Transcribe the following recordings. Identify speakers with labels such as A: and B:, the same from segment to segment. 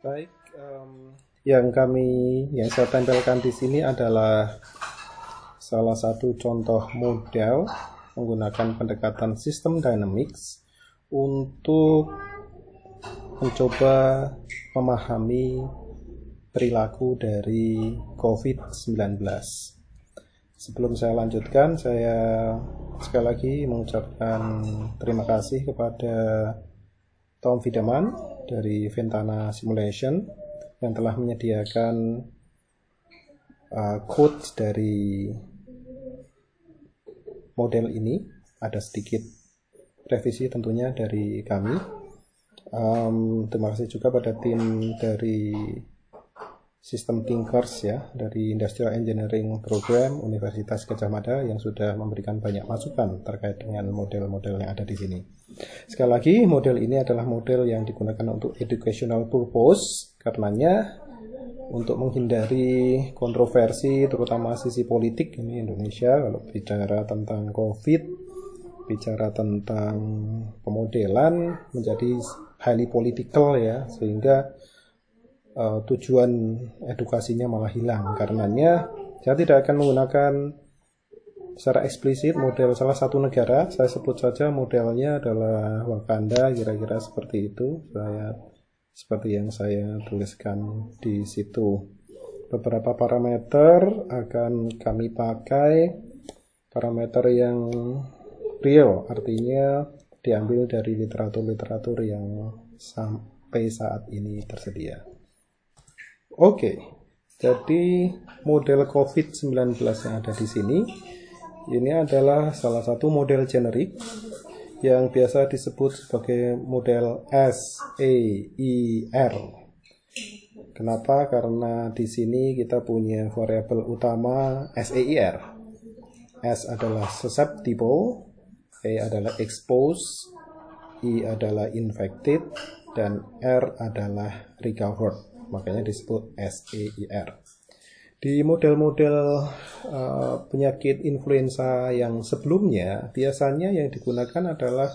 A: Baik, yang saya tempelkan di sini adalah salah satu contoh model menggunakan pendekatan sistem dynamics untuk mencoba memahami perilaku dari COVID-19. Sebelum saya lanjutkan, saya sekali lagi mengucapkan terima kasih kepada Tom Wiedemann dari Ventana Simulation yang telah menyediakan code dari model ini. Ada sedikit revisi tentunya dari kami. Terima kasih juga pada tim dari System Thinkers ya, dari Industrial Engineering Program Universitas Gadjah Mada yang sudah memberikan banyak masukan terkait dengan model-model yang ada di sini. Sekali lagi, model ini adalah model yang digunakan untuk educational purpose, karenanya untuk menghindari kontroversi terutama sisi politik ini Indonesia kalau bicara tentang COVID, bicara tentang pemodelan menjadi highly political ya, sehingga tujuan edukasinya malah hilang. Karenanya saya tidak akan menggunakan secara eksplisit model salah satu negara. Saya sebut saja modelnya adalah Wakanda, kira-kira seperti itu. Seperti yang saya tuliskan di situ. Beberapa parameter akan kami pakai, parameter yang real, artinya diambil dari literatur-literatur yang sampai saat ini tersedia. Oke, jadi model COVID-19 yang ada di sini, ini adalah salah satu model generik yang biasa disebut sebagai model SAER. Kenapa? Karena di sini kita punya variabel utama SAER. S adalah susceptible, A adalah exposed, I adalah infected, dan R adalah recovered. Makanya disebut SAER. Di model-model penyakit influenza yang sebelumnya, biasanya yang digunakan adalah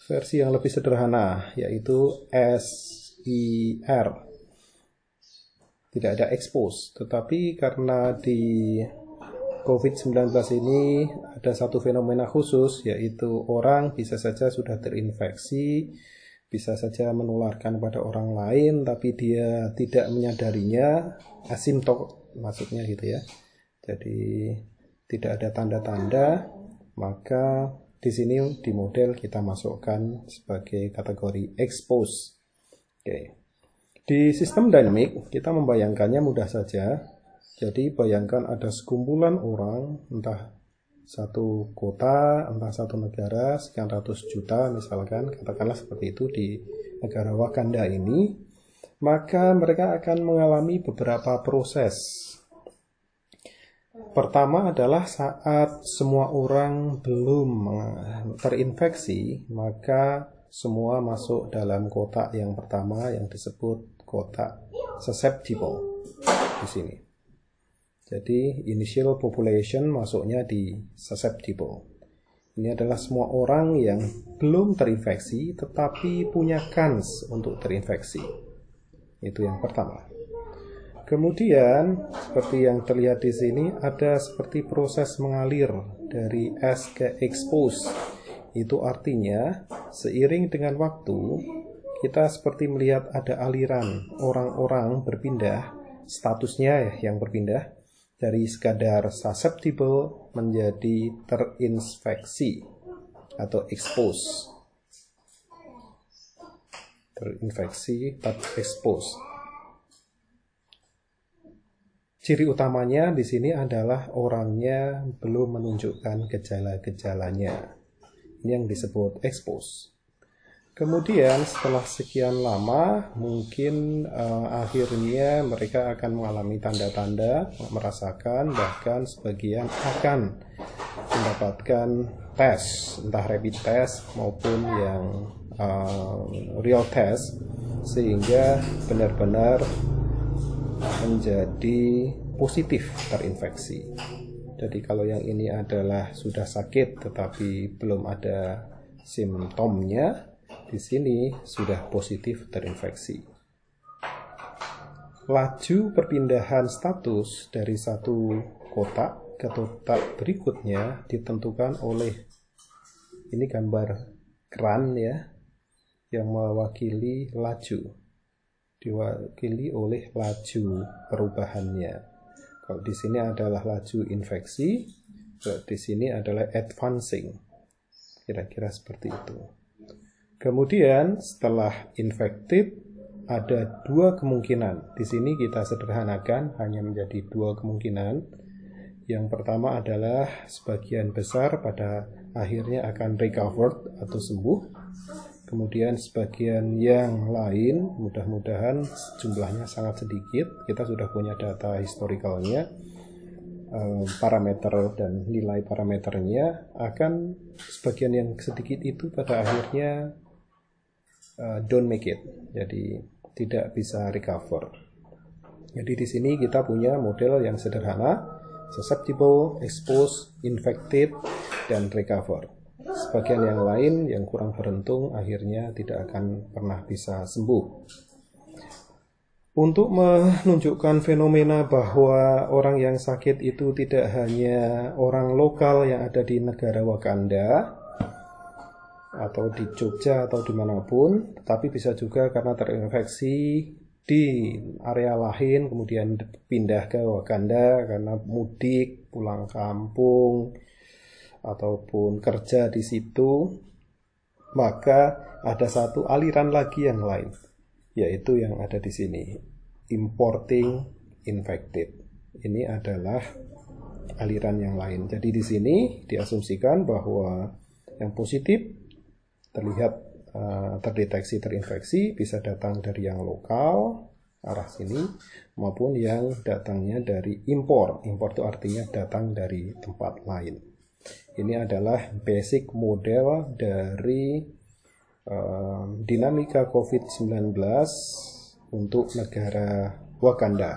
A: versi yang lebih sederhana, yaitu SER. Tidak ada expose. Tetapi karena di COVID-19 ini ada satu fenomena khusus, yaitu orang bisa saja sudah terinfeksi, bisa saja menularkan pada orang lain, tapi dia tidak menyadarinya, asimptom maksudnya gitu ya. Jadi tidak ada tanda-tanda, maka di sini di model kita masukkan sebagai kategori expose. Oke. Di sistem dynamic kita membayangkannya mudah saja. Jadi bayangkan ada sekumpulan orang, entah satu kota, entah satu negara, sekian ratus juta misalkan, katakanlah seperti itu di negara Wakanda ini, maka mereka akan mengalami beberapa proses. Pertama adalah saat semua orang belum terinfeksi, maka semua masuk dalam kotak yang pertama yang disebut kotak susceptible di sini. Jadi initial population masuknya di susceptible. Ini adalah semua orang yang belum terinfeksi tetapi punya kans untuk terinfeksi. Itu yang pertama. Kemudian seperti yang terlihat di sini ada seperti proses mengalir dari S ke expose. Itu artinya seiring dengan waktu kita seperti melihat ada aliran orang-orang berpindah, statusnya yang berpindah dari sekadar susceptible menjadi terinfeksi atau expose. Terinfeksi tapi expose. Ciri utamanya di sini adalah orangnya belum menunjukkan gejala-gejalanya. Ini yang disebut expose. Kemudian setelah sekian lama, mungkin akhirnya mereka akan mengalami tanda-tanda, merasakan, bahkan sebagian akan mendapatkan tes, entah rapid test maupun yang real test, sehingga benar-benar menjadi positif terinfeksi. Jadi kalau yang ini adalah sudah sakit tetapi belum ada simptomnya, di sini sudah positif terinfeksi. laju perpindahan status dari satu kotak ke kotak berikutnya ditentukan oleh, ini gambar keran ya, yang mewakili laju, diwakili oleh laju perubahannya. Kalau di sini adalah laju infeksi, kalau di sini adalah advancing, kira-kira seperti itu. Kemudian setelah infected ada dua kemungkinan. Di sini kita sederhanakan hanya menjadi dua kemungkinan. Yang pertama adalah sebagian besar pada akhirnya akan recovered atau sembuh. Kemudian sebagian yang lain mudah-mudahan jumlahnya sangat sedikit. Kita sudah punya data historicalnya, parameter dan nilai parameternya, akan sebagian yang sedikit itu pada akhirnya don't make it. Jadi tidak bisa recover. Jadi di sini kita punya model yang sederhana, susceptible, exposed, infected, dan recover. Sebagian yang lain yang kurang beruntung akhirnya tidak akan pernah bisa sembuh. Untuk menunjukkan fenomena bahwa orang yang sakit itu tidak hanya orang lokal yang ada di negara Wakanda atau di Jogja atau dimanapun, tetapi bisa juga karena terinfeksi di area lain kemudian pindah ke Wakanda karena mudik, pulang kampung, ataupun kerja di situ, maka ada satu aliran lagi yang lain, yaitu yang ada di sini, importing infected. Ini adalah aliran yang lain. Jadi di sini diasumsikan bahwa yang positif terlihat terdeteksi terinfeksi bisa datang dari yang lokal arah sini maupun yang datangnya dari impor. Impor itu artinya datang dari tempat lain. Ini adalah basic model dari dinamika COVID-19 untuk negara Wakanda.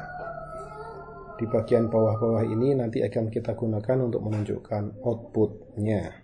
A: Di bagian bawah-bawah ini nanti akan kita gunakan untuk menunjukkan outputnya.